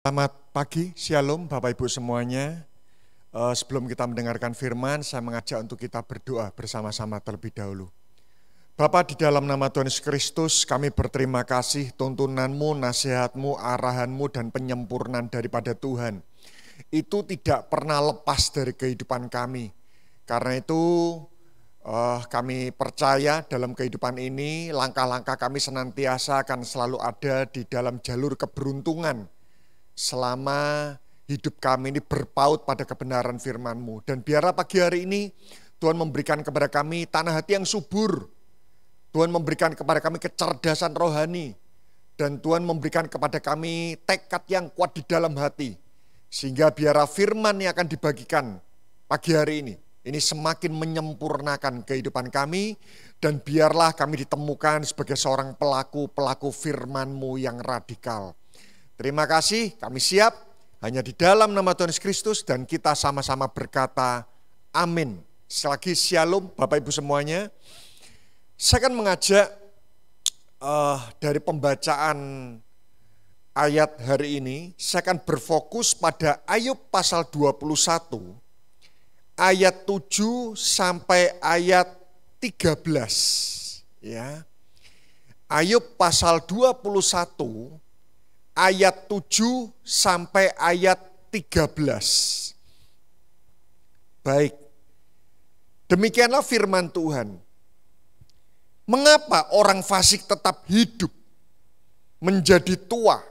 Selamat pagi, Shalom Bapak Ibu semuanya. Sebelum kita mendengarkan firman, saya mengajak untuk kita berdoa bersama-sama terlebih dahulu. Bapa, di dalam nama Tuhan Yesus Kristus, kami berterima kasih tuntunanmu, nasihatmu, arahanmu, dan penyempurnaan daripada Tuhan. Itu tidak pernah lepas dari kehidupan kami. Karena itu kami percaya dalam kehidupan ini, langkah-langkah kami senantiasa akan selalu ada di dalam jalur keberuntungan. Selama hidup kami ini berpaut pada kebenaran firman-Mu. Dan biarlah pagi hari ini Tuhan memberikan kepada kami tanah hati yang subur. Tuhan memberikan kepada kami kecerdasan rohani. Dan Tuhan memberikan kepada kami tekad yang kuat di dalam hati. Sehingga biarlah firman yang akan dibagikan pagi hari ini semakin menyempurnakan kehidupan kami. Dan biarlah kami ditemukan sebagai seorang pelaku firman-Mu yang radikal. Terima kasih, kami siap hanya di dalam nama Tuhan Yesus Kristus dan kita sama-sama berkata amin. Sekali lagi shalom Bapak Ibu semuanya. Saya akan mengajak dari pembacaan ayat hari ini, saya akan berfokus pada Ayub pasal 21, ayat 7 sampai ayat 13. Ya. Ayub pasal 21, ayat 7 sampai ayat 13. Baik, demikianlah firman Tuhan. Mengapa orang fasik tetap hidup, menjadi tua,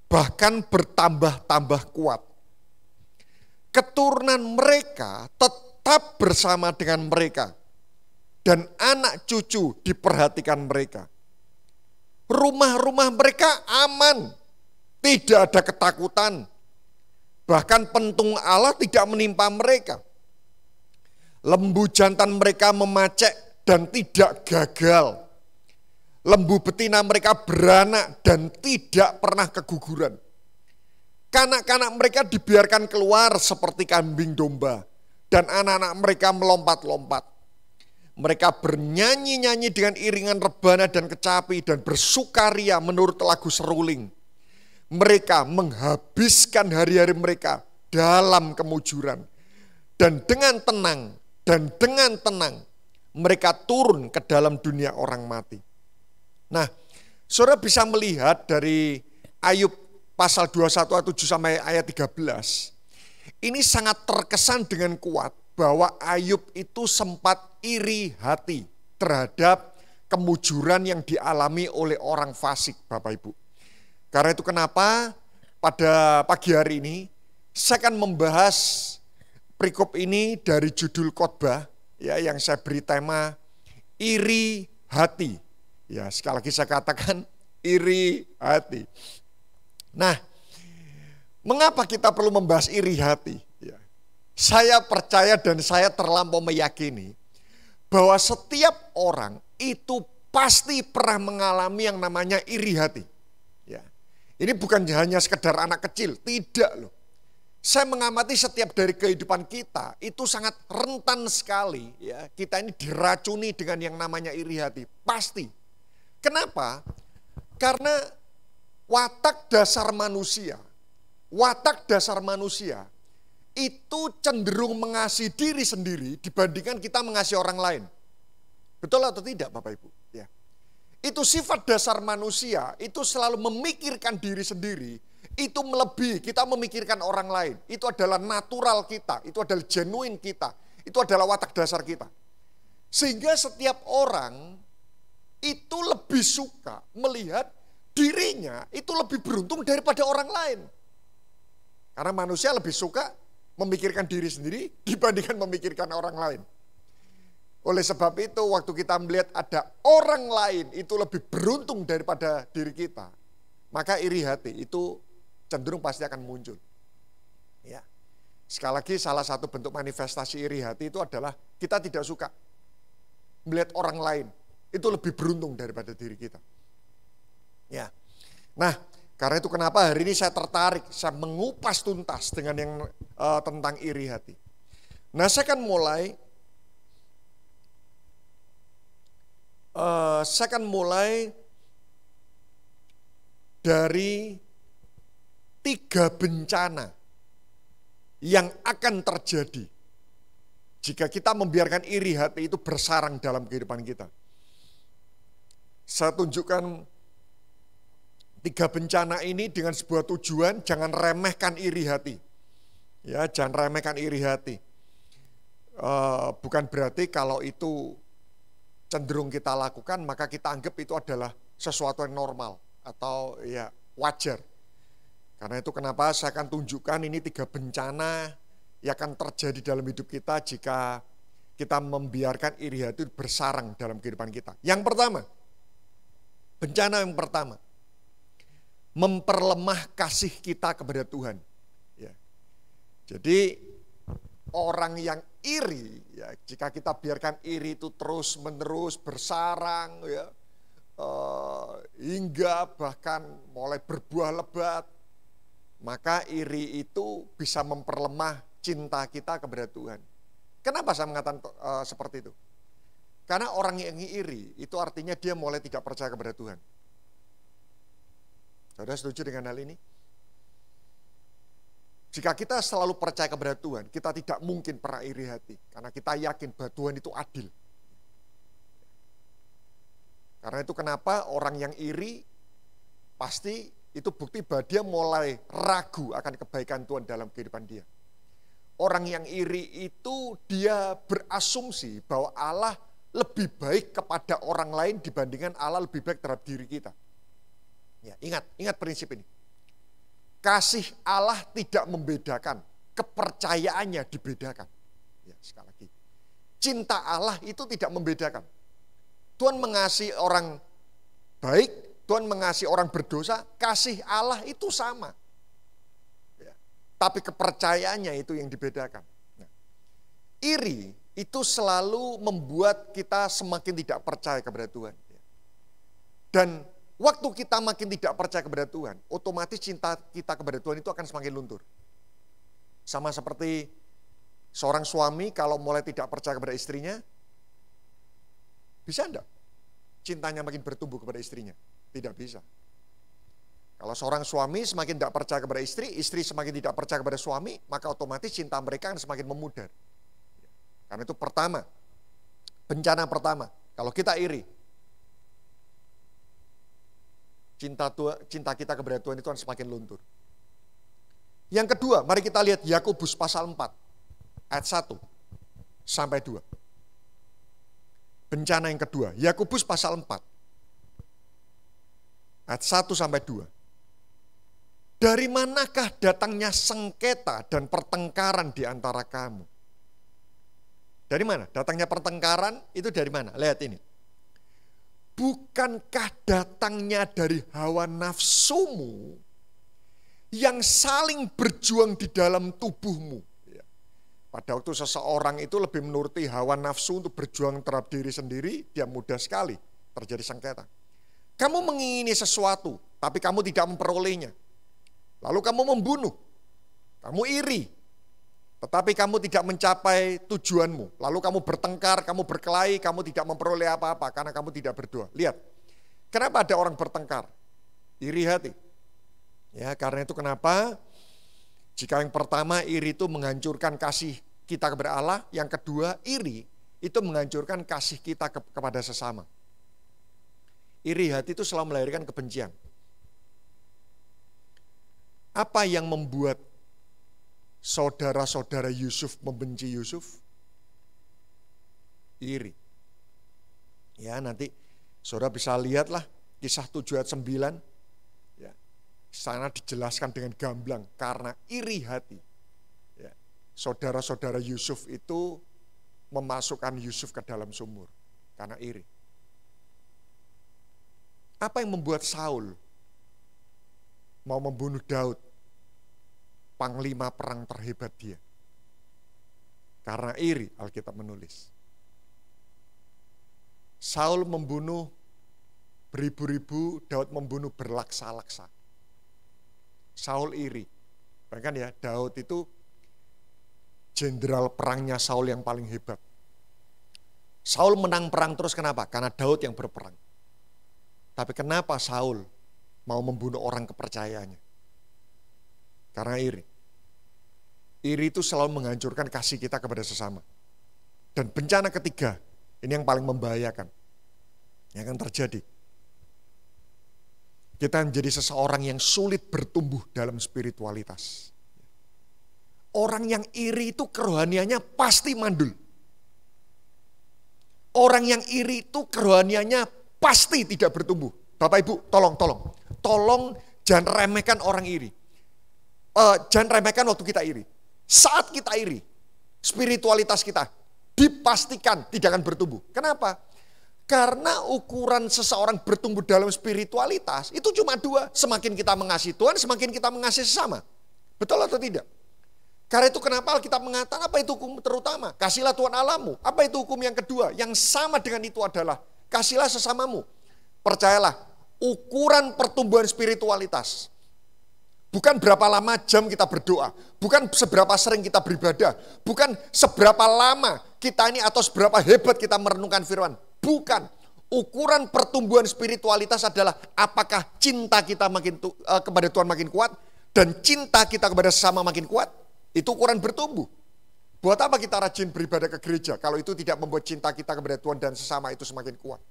bahkan bertambah-tambah kuat? Keturunan mereka tetap bersama dengan mereka, dan anak cucu diperhatikan mereka. Rumah-rumah mereka aman. Tidak ada ketakutan. Bahkan pentung Allah tidak menimpa mereka. Lembu jantan mereka memacek dan tidak gagal. Lembu betina mereka beranak dan tidak pernah keguguran. Kanak-kanak mereka dibiarkan keluar seperti kambing domba. Dan anak-anak mereka melompat-lompat. Mereka bernyanyi-nyanyi dengan iringan rebana dan kecapi dan bersukaria menurut lagu seruling. Mereka menghabiskan hari-hari mereka dalam kemujuran. Dan dengan tenang mereka turun ke dalam dunia orang mati. Nah, saudara bisa melihat dari Ayub pasal 21 ayat 7 sampai ayat 13. Ini sangat terkesan dengan kuat bahwa Ayub itu sempat iri hati terhadap kemujuran yang dialami oleh orang fasik, Bapak Ibu. Karena itu kenapa pada pagi hari ini saya akan membahas perikop ini dari judul khotbah ya, yang saya beri tema iri hati. Ya, sekali lagi saya katakan iri hati. Nah, mengapa kita perlu membahas iri hati? Ya, saya percaya dan saya terlampau meyakini bahwa setiap orang itu pasti pernah mengalami yang namanya iri hati. Ini bukan hanya sekedar anak kecil, tidak loh. Saya mengamati setiap dari kehidupan kita itu sangat rentan sekali ya. Kita ini diracuni dengan yang namanya iri hati, pasti. Kenapa? Karena watak dasar manusia itu cenderung mengasihi diri sendiri dibandingkan kita mengasihi orang lain. Betul atau tidak Bapak Ibu? Ya. Itu sifat dasar manusia, itu selalu memikirkan diri sendiri, itu melebihi kita memikirkan orang lain. Itu adalah natural kita, itu adalah genuine kita, itu adalah watak dasar kita. Sehingga setiap orang itu lebih suka melihat dirinya itu lebih beruntung daripada orang lain. Karena manusia lebih suka memikirkan diri sendiri dibandingkan memikirkan orang lain. Oleh sebab itu waktu kita melihat ada orang lain itu lebih beruntung daripada diri kita, maka iri hati itu cenderung pasti akan muncul. Ya. Sekali lagi salah satu bentuk manifestasi iri hati itu adalah kita tidak suka melihat orang lain itu lebih beruntung daripada diri kita. Ya. Nah, karena itu kenapa hari ini saya tertarik, saya mengupas tuntas dengan yang tentang iri hati. Nah, saya akan mulai dari 3 bencana yang akan terjadi jika kita membiarkan iri hati itu bersarang dalam kehidupan kita. Saya tunjukkan 3 bencana ini dengan sebuah tujuan, jangan remehkan iri hati. Ya, jangan remehkan iri hati. Bukan berarti kalau itu cenderung kita lakukan, maka kita anggap itu adalah sesuatu yang normal atau ya wajar. Karena itu kenapa saya akan tunjukkan ini 3 bencana yang akan terjadi dalam hidup kita jika kita membiarkan iri hati bersarang dalam kehidupan kita. Yang pertama, bencana yang pertama, memperlemah kasih kita kepada Tuhan. Ya. Jadi orang yang iri, ya, jika kita biarkan iri itu terus menerus bersarang, ya, hingga bahkan mulai berbuah lebat, maka iri itu bisa memperlemah cinta kita kepada Tuhan. Kenapa saya mengatakan seperti itu? Karena orang yang iri itu artinya dia mulai tidak percaya kepada Tuhan. Saudara setuju dengan hal ini? Jika kita selalu percaya kepada Tuhan, kita tidak mungkin pernah iri hati. Karena kita yakin bahwa Tuhan itu adil. Karena itu kenapa orang yang iri, pasti itu bukti bahwa dia mulai ragu akan kebaikan Tuhan dalam kehidupan dia. Orang yang iri itu dia berasumsi bahwa Allah lebih baik kepada orang lain dibandingkan Allah lebih baik terhadap diri kita. Ya, ingat prinsip ini. Kasih Allah tidak membedakan, kepercayaannya dibedakan. Ya, sekali lagi. Cinta Allah itu tidak membedakan. Tuhan mengasihi orang baik, Tuhan mengasihi orang berdosa, kasih Allah itu sama. Ya, tapi kepercayaannya itu yang dibedakan. Nah, iri itu selalu membuat kita semakin tidak percaya kepada Tuhan. Dan waktu kita makin tidak percaya kepada Tuhan, otomatis cinta kita kepada Tuhan itu akan semakin luntur. Sama seperti seorang suami kalau mulai tidak percaya kepada istrinya, bisa enggak cintanya makin bertumbuh kepada istrinya? Tidak bisa. Kalau seorang suami semakin tidak percaya kepada istri, istri semakin tidak percaya kepada suami, maka otomatis cinta mereka akan semakin memudar. Karena itu pertama, bencana pertama, kalau kita iri, cinta kita kepada Tuhan itu akan semakin luntur. Yang kedua, mari kita lihat Yakobus pasal 4 ayat 1 sampai 2. Bencana yang kedua, Yakobus pasal 4 ayat 1 sampai 2. Dari manakah datangnya sengketa dan pertengkaran di antara kamu? Dari mana? Datangnya pertengkaran itu dari mana? Lihat ini. Bukankah datangnya dari hawa nafsumu yang saling berjuang di dalam tubuhmu? Ya. Pada waktu seseorang itu lebih menuruti hawa nafsu untuk berjuang terhadap diri sendiri, dia mudah sekali terjadi sengketa. Kamu mengingini sesuatu, tapi kamu tidak memperolehnya. Lalu kamu membunuh, kamu iri, tetapi kamu tidak mencapai tujuanmu. Lalu kamu bertengkar, kamu berkelahi, kamu tidak memperoleh apa-apa karena kamu tidak berdoa. Lihat, kenapa ada orang bertengkar? Iri hati. Ya, karena itu kenapa? Jika yang pertama iri itu menghancurkan kasih kita kepada Allah, yang kedua iri itu menghancurkan kasih kita kepada sesama. Iri hati itu selalu melahirkan kebencian. Apa yang membuat saudara-saudara Yusuf membenci Yusuf? Iri. Ya, nanti saudara bisa lihatlah kisah 7 ayat 9. Ya, sana dijelaskan dengan gamblang karena iri hati. Ya, saudara-saudara Yusuf itu memasukkan Yusuf ke dalam sumur karena iri. Apa yang membuat Saul mau membunuh Daud, panglima perang terhebat dia? Karena iri, Alkitab menulis. Saul membunuh beribu-ribu, Daud membunuh berlaksa-laksa. Saul iri. Bahkan ya, Daud itu jenderal perangnya Saul yang paling hebat. Saul menang perang terus kenapa? Karena Daud yang berperang. Tapi kenapa Saul mau membunuh orang kepercayaannya? Karena iri. Iri itu selalu menghancurkan kasih kita kepada sesama. Dan bencana ketiga, ini yang paling membahayakan. Yang akan terjadi. Kita menjadi seseorang yang sulit bertumbuh dalam spiritualitas. Orang yang iri itu kerohaniannya pasti mandul. Orang yang iri itu kerohaniannya pasti tidak bertumbuh. Bapak Ibu, tolong jangan remehkan orang iri. Jangan remehkan waktu kita iri. Saat kita iri, spiritualitas kita dipastikan tidak akan bertumbuh. Kenapa? Karena ukuran seseorang bertumbuh dalam spiritualitas itu cuma dua. Semakin kita mengasihi Tuhan, semakin kita mengasihi sesama. Betul atau tidak? Karena itu kenapa Alkitab mengatakan apa itu hukum terutama? Kasihlah Tuhan Allahmu. Apa itu hukum yang kedua? Yang sama dengan itu adalah kasihlah sesamamu. Percayalah, ukuran pertumbuhan spiritualitas bukan berapa lama jam kita berdoa, bukan seberapa sering kita beribadah, bukan seberapa lama kita ini atau seberapa hebat kita merenungkan firman. Bukan. Ukuran pertumbuhan spiritualitas adalah apakah cinta kita kepada Tuhan makin kuat dan cinta kita kepada sesama makin kuat. Itu ukuran bertumbuh. Buat apa kita rajin beribadah ke gereja kalau itu tidak membuat cinta kita kepada Tuhan dan sesama itu semakin kuat.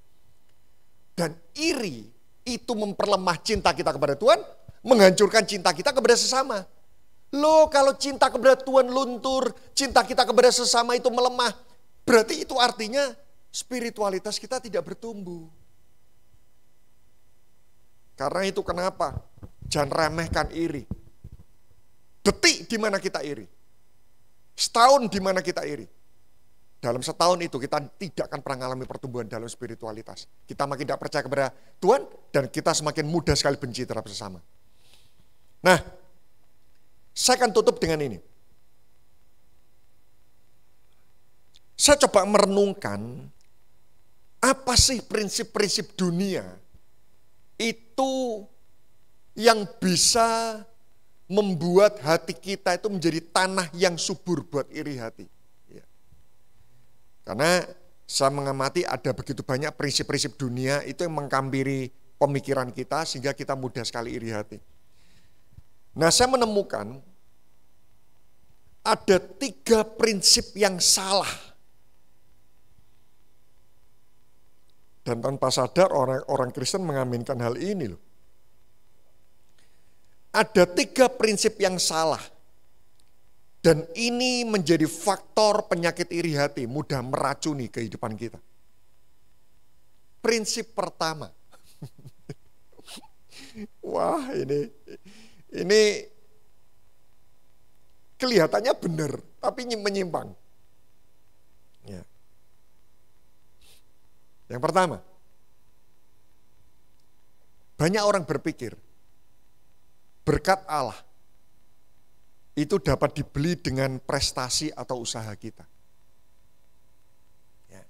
Dan iri itu memperlemah cinta kita kepada Tuhan, menghancurkan cinta kita kepada sesama. Loh, kalau cinta kepada Tuhan luntur, cinta kita kepada sesama itu melemah, berarti itu artinya spiritualitas kita tidak bertumbuh. Karena itu kenapa? Jangan remehkan iri. Detik di mana kita iri. Setahun di mana kita iri. Dalam setahun itu kita tidak akan pernah mengalami pertumbuhan dalam spiritualitas. Kita makin tidak percaya kepada Tuhan dan kita semakin mudah sekali benci terhadap sesama. Nah, saya akan tutup dengan ini. Saya coba merenungkan apa sih prinsip-prinsip dunia itu yang bisa membuat hati kita itu menjadi tanah yang subur buat iri hati. Karena saya mengamati ada begitu banyak prinsip-prinsip dunia itu yang mengkampiri pemikiran kita sehingga kita mudah sekali iri hati. Nah, saya menemukan ada 3 prinsip yang salah. Dan tanpa sadar orang Kristen mengaminkan hal ini loh. Ada 3 prinsip yang salah. Dan ini menjadi faktor penyakit iri hati, mudah meracuni kehidupan kita. Prinsip pertama. Wah, ini kelihatannya benar, tapi menyimpang. Ya. Yang pertama, banyak orang berpikir berkat Allah itu dapat dibeli dengan prestasi atau usaha kita. Ya.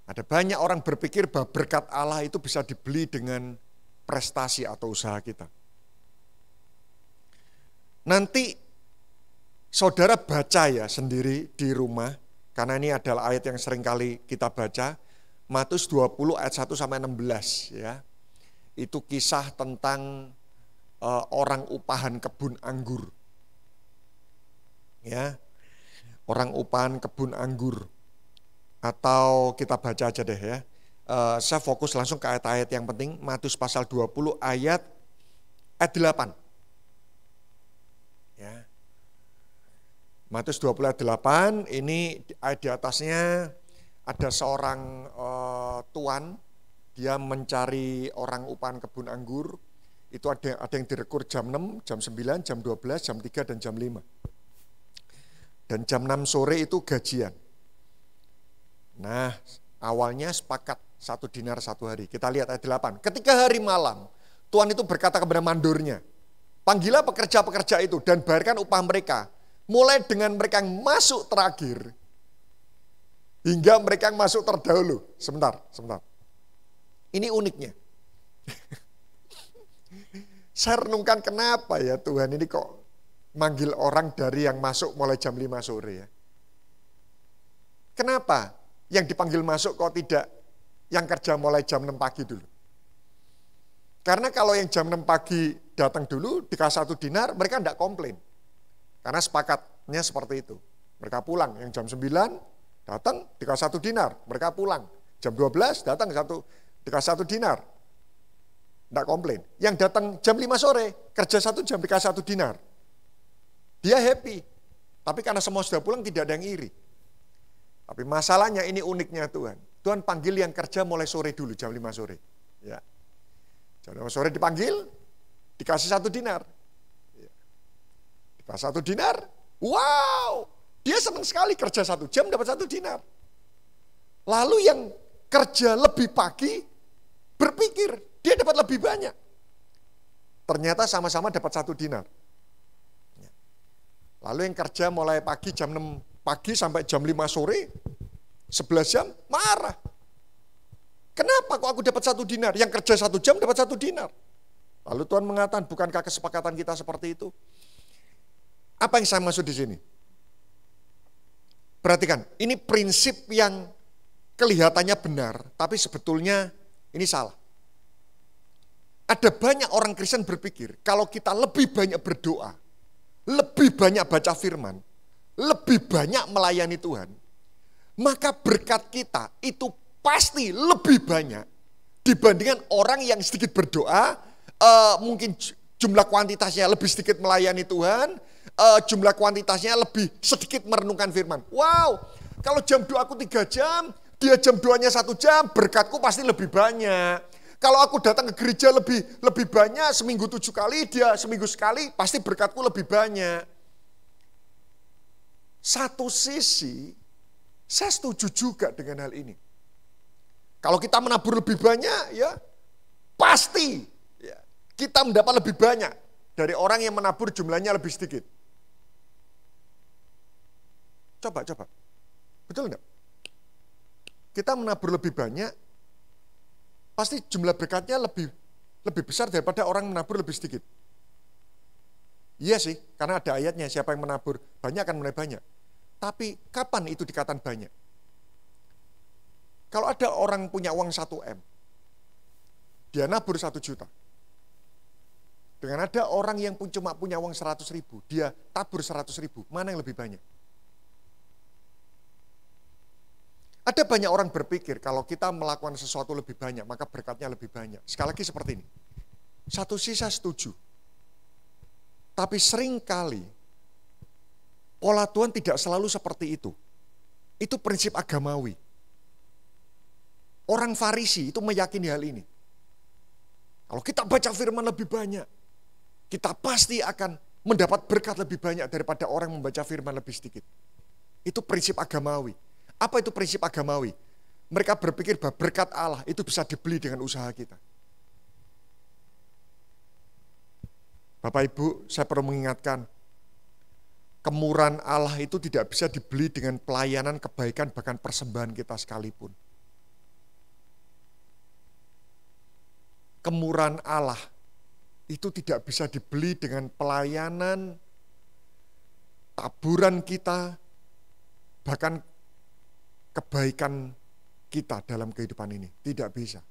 Ada banyak orang berpikir bahwa berkat Allah itu bisa dibeli dengan prestasi atau usaha kita. Nanti saudara baca ya sendiri di rumah, karena ini adalah ayat yang sering kali kita baca, Matius 20 ayat 1 sampai 16 ya. Itu kisah tentang orang upahan kebun anggur. Ya, orang upahan kebun anggur. Atau kita baca aja deh ya. Saya fokus langsung ke ayat-ayat yang penting. Matius pasal 20 ayat 8. Ya. Matius 20 ayat 8, ini ayat di atasnya ada seorang tuan, dia mencari orang upahan kebun anggur. Itu ada yang direkrut jam 6, jam 9, jam 12, jam 3, dan jam 5. Dan jam 6 sore itu gajian. Nah, awalnya sepakat 1 dinar 1 hari. Kita lihat ayat 8. Ketika hari malam, Tuhan itu berkata kepada mandornya, panggillah pekerja-pekerja itu dan bayarkan upah mereka. Mulai dengan mereka yang masuk terakhir, hingga mereka yang masuk terdahulu. Sebentar. Ini uniknya. Saya renungkan kenapa ya Tuhan ini kok manggil orang dari yang masuk mulai jam 5 sore ya. Kenapa yang dipanggil masuk kok tidak yang kerja mulai jam 6 pagi dulu? Karena kalau yang jam 6 pagi datang dulu, dikasih 1 dinar, mereka tidak komplain. Karena sepakatnya seperti itu. Mereka pulang, yang jam 9 datang, dikasih 1 dinar, mereka pulang. Jam 12 datang dikasih 1 dinar. Tidak komplain. Yang datang jam 5 sore, kerja 1 jam dikasih 1 dinar. Dia happy. Tapi karena semua sudah pulang, tidak ada yang iri. Tapi masalahnya ini uniknya Tuhan. Tuhan panggil yang kerja mulai sore dulu, jam 5 sore. Ya. Jam 5 sore dipanggil, dikasih 1 dinar. Ya. Dikasih 1 dinar, wow! Dia senang sekali kerja 1 jam dapat 1 dinar. Lalu yang kerja lebih pagi, berpikir, dia dapat lebih banyak. Ternyata sama-sama dapat 1 dinar. Ya. Lalu yang kerja mulai pagi jam 6 pagi sampai jam 5 sore, 11 jam, marah. Kenapa kok aku dapat 1 dinar? Yang kerja 1 jam dapat 1 dinar. Lalu Tuhan mengatakan, bukankah kesepakatan kita seperti itu? Apa yang saya maksud di sini? Perhatikan, ini prinsip yang kelihatannya benar, tapi sebetulnya ini salah. Ada banyak orang Kristen berpikir, kalau kita lebih banyak berdoa, lebih banyak baca firman, lebih banyak melayani Tuhan, maka berkat kita itu pasti lebih banyak dibandingkan orang yang sedikit berdoa, mungkin jumlah kuantitasnya lebih sedikit melayani Tuhan, jumlah kuantitasnya lebih sedikit merenungkan firman. Wow, kalau jam doaku 3 jam, dia jam doanya 1 jam, berkatku pasti lebih banyak. Kalau aku datang ke gereja lebih banyak, seminggu 7 kali, dia seminggu sekali, pasti berkatku lebih banyak. Satu sisi, saya setuju juga dengan hal ini. Kalau kita menabur lebih banyak, ya pasti ya, kita mendapat lebih banyak dari orang yang menabur jumlahnya lebih sedikit. Coba. Betul enggak? Kita menabur lebih banyak, pasti jumlah berkatnya lebih besar daripada orang menabur lebih sedikit. Iya sih, karena ada ayatnya, siapa yang menabur banyak akan menuai banyak. Tapi kapan itu dikatakan banyak? Kalau ada orang punya uang 1 M, dia nabur 1 juta. Dengan ada orang yang cuma punya uang 100 ribu, dia tabur 100 ribu, mana yang lebih banyak? Ada banyak orang berpikir kalau kita melakukan sesuatu lebih banyak, maka berkatnya lebih banyak. Sekali lagi seperti ini. Satu sisi saya setuju. Tapi seringkali pola Tuhan tidak selalu seperti itu. Itu prinsip agamawi. Orang Farisi itu meyakini hal ini. Kalau kita baca firman lebih banyak, kita pasti akan mendapat berkat lebih banyak daripada orang membaca firman lebih sedikit. Itu prinsip agamawi. Apa itu prinsip agamawi? Mereka berpikir bahwa berkat Allah itu bisa dibeli dengan usaha kita. Bapak Ibu, saya perlu mengingatkan, kemurahan Allah itu tidak bisa dibeli dengan pelayanan, kebaikan, bahkan persembahan kita sekalipun. Kemurahan Allah itu tidak bisa dibeli dengan pelayanan, taburan kita, bahkan kebaikan kita dalam kehidupan ini. Tidak bisa.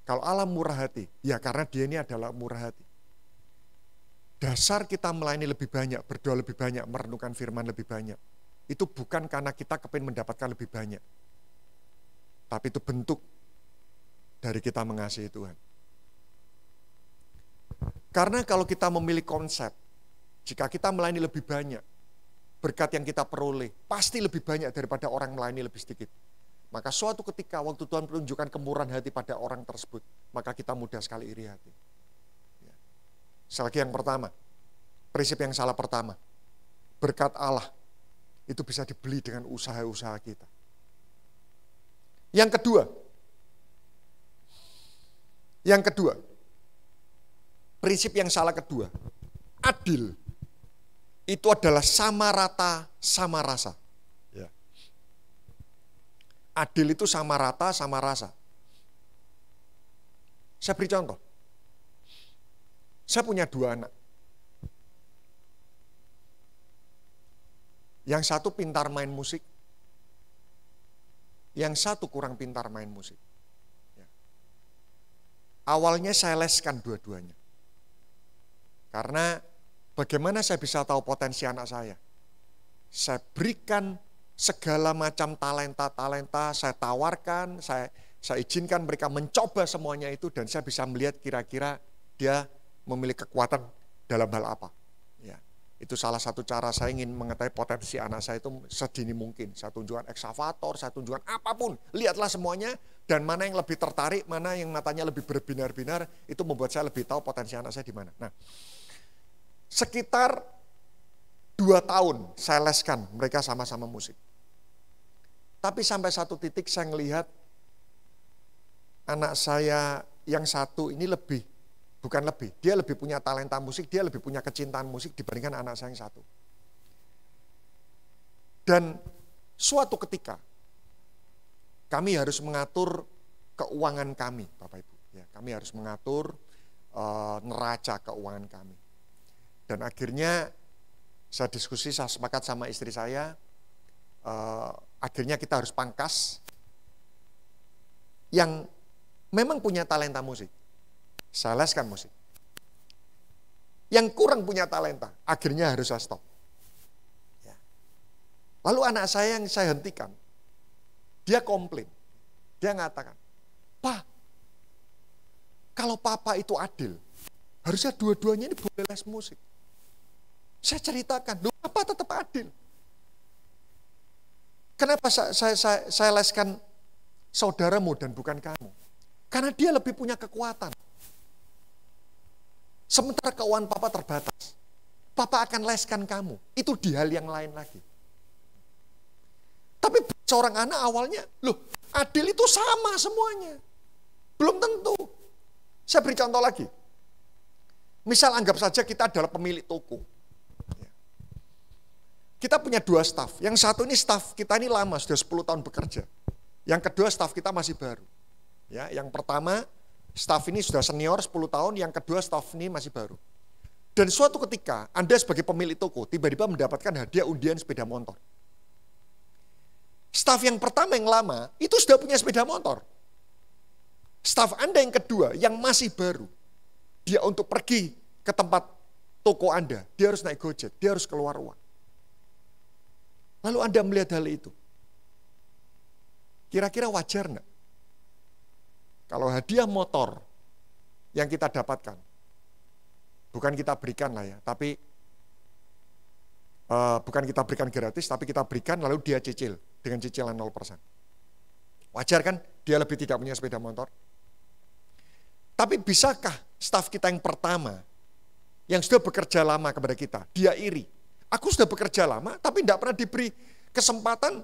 Kalau Allah murah hati, ya karena dia ini adalah murah hati. Dasar kita melayani lebih banyak, berdoa lebih banyak, merenungkan firman lebih banyak. Itu bukan karena kita kepingin mendapatkan lebih banyak. Tapi itu bentuk dari kita mengasihi Tuhan. Karena kalau kita memilih konsep, jika kita melayani lebih banyak, berkat yang kita peroleh pasti lebih banyak daripada orang melayani lebih sedikit. Maka suatu ketika waktu Tuhan menunjukkan kemurahan hati pada orang tersebut, maka kita mudah sekali iri hati. Ya. Sekali lagi yang pertama, prinsip yang salah pertama, berkat Allah itu bisa dibeli dengan usaha-usaha kita. Yang kedua, prinsip yang salah kedua, adil itu adalah sama rata, sama rasa. Ya. Adil itu sama rata, sama rasa. Saya beri contoh. Saya punya 2 anak. Yang satu pintar main musik, yang satu kurang pintar main musik. Ya. Awalnya saya leskan dua-duanya. Karena bagaimana saya bisa tahu potensi anak saya? Saya berikan segala macam talenta-talenta, saya tawarkan, saya izinkan mereka mencoba semuanya itu, dan saya bisa melihat kira-kira dia memiliki kekuatan dalam hal apa. Ya, itu salah satu cara saya ingin mengetahui potensi anak saya itu sedini mungkin. Saya tunjukkan ekskavator, saya tunjukkan apapun, lihatlah semuanya, dan mana yang lebih tertarik, mana yang matanya lebih berbinar-binar, itu membuat saya lebih tahu potensi anak saya di mana. Nah, sekitar 2 tahun saya leskan mereka sama-sama musik. Tapi sampai satu titik saya melihat anak saya yang satu ini dia lebih punya talenta musik, dia lebih punya kecintaan musik dibandingkan anak saya yang satu. Dan suatu ketika kami harus mengatur keuangan kami, Bapak Ibu. Ya, kami harus mengatur neraca keuangan kami. Dan akhirnya saya diskusi, saya sepakat sama istri saya, akhirnya kita harus pangkas yang memang punya talenta musik. Saya leskan musik. Yang kurang punya talenta, akhirnya harus saya stop. Ya. Lalu anak saya yang saya hentikan, dia komplain. Dia mengatakan, "Pak, kalau papa itu adil, harusnya dua-duanya ini boleh les musik." Saya ceritakan, loh apa tetap adil? Kenapa saya leskan saudaramu dan bukan kamu? Karena dia lebih punya kekuatan. Sementara keuangan papa terbatas. Papa akan leskan kamu. Itu di hal yang lain lagi. Tapi seorang anak awalnya, loh adil itu sama semuanya. Belum tentu. Saya beri contoh lagi. Misal anggap saja kita adalah pemilik toko. Kita punya 2 staf. Yang satu ini staf kita ini lama, sudah 10 tahun bekerja. Yang kedua staf kita masih baru. Ya, yang pertama staf ini sudah senior 10 tahun, yang kedua staf ini masih baru. Dan suatu ketika Anda sebagai pemilik toko tiba-tiba mendapatkan hadiah undian sepeda motor. Staf yang pertama yang lama itu sudah punya sepeda motor. Staf Anda yang kedua yang masih baru, dia untuk pergi ke tempat toko Anda, dia harus naik Gojek, dia harus keluar uang. Lalu Anda melihat hal itu. Kira-kira wajar enggak? Kalau hadiah motor yang kita dapatkan, bukan kita berikan lah ya, tapi bukan kita berikan gratis, tapi kita berikan lalu dia cicil dengan cicilan 0%. Wajar kan dia lebih tidak punya sepeda motor? Tapi bisakah staf kita yang pertama, yang sudah bekerja lama kepada kita, dia iri? Aku sudah bekerja lama, tapi tidak pernah diberi kesempatan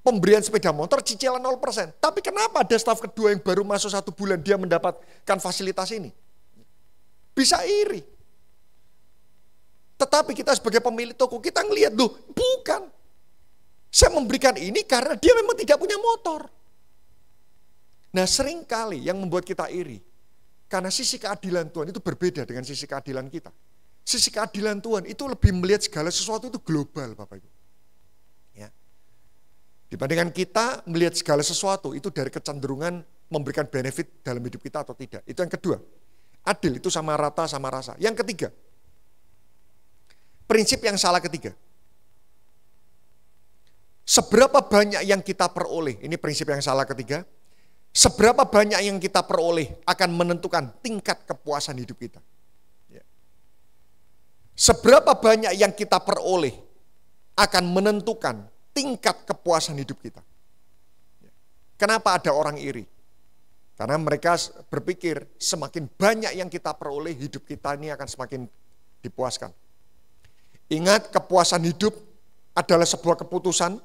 pemberian sepeda motor cicilan 0%. Tapi kenapa ada staf kedua yang baru masuk 1 bulan, dia mendapatkan fasilitas ini? Bisa iri. Tetapi kita sebagai pemilik toko, kita ngelihat, loh bukan. Saya memberikan ini karena dia memang tidak punya motor. Nah seringkali yang membuat kita iri, karena sisi keadilan Tuhan itu berbeda dengan sisi keadilan kita. Sisi keadilan Tuhan itu lebih melihat segala sesuatu itu global, Bapak Ibu. Ya. Dibandingkan kita melihat segala sesuatu itu dari kecenderungan memberikan benefit dalam hidup kita atau tidak. Itu yang kedua. Adil itu sama rata sama rasa. Yang ketiga, prinsip yang salah ketiga. Seberapa banyak yang kita peroleh, ini prinsip yang salah ketiga. Seberapa banyak yang kita peroleh akan menentukan tingkat kepuasan hidup kita. Seberapa banyak yang kita peroleh akan menentukan tingkat kepuasan hidup kita. Kenapa ada orang iri? Karena mereka berpikir semakin banyak yang kita peroleh, hidup kita ini akan semakin dipuaskan. Ingat, kepuasan hidup adalah sebuah keputusan,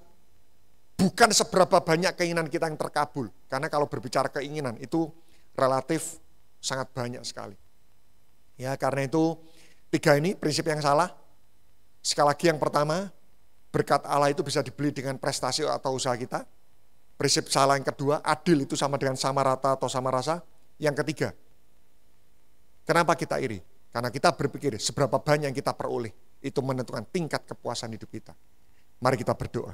bukan seberapa banyak keinginan kita yang terkabul. Karena kalau berbicara keinginan itu relatif sangat banyak sekali. Ya, karena itu 3 ini prinsip yang salah. Sekali lagi yang pertama, berkat Allah itu bisa dibeli dengan prestasi atau usaha kita. Prinsip salah yang kedua, adil itu sama dengan sama rata atau sama rasa. Yang ketiga, kenapa kita iri? Karena kita berpikir seberapa banyak yang kita peroleh, itu menentukan tingkat kepuasan hidup kita. Mari kita berdoa.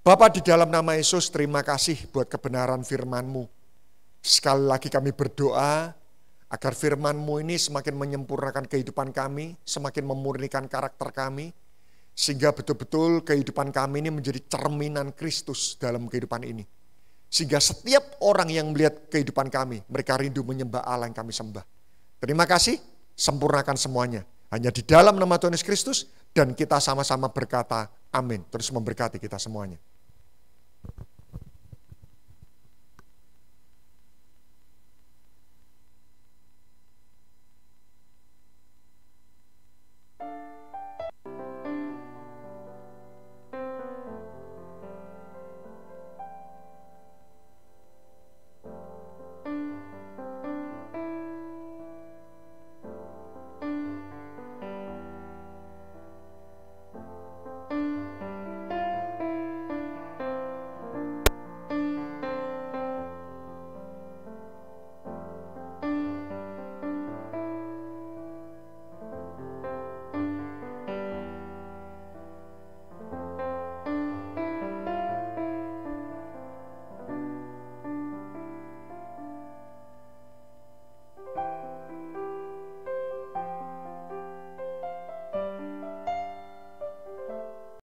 Bapa, di dalam nama Yesus, terima kasih buat kebenaran firman-Mu. Sekali lagi kami berdoa, Agar firman-Mu ini semakin menyempurnakan kehidupan kami, semakin memurnikan karakter kami, sehingga betul-betul kehidupan kami ini menjadi cerminan Kristus dalam kehidupan ini. Sehingga setiap orang yang melihat kehidupan kami, mereka rindu menyembah Allah yang kami sembah. Terima kasih, sempurnakan semuanya. Hanya di dalam nama Tuhan Yesus Kristus, dan kita sama-sama berkata amin. Terus memberkati kita semuanya.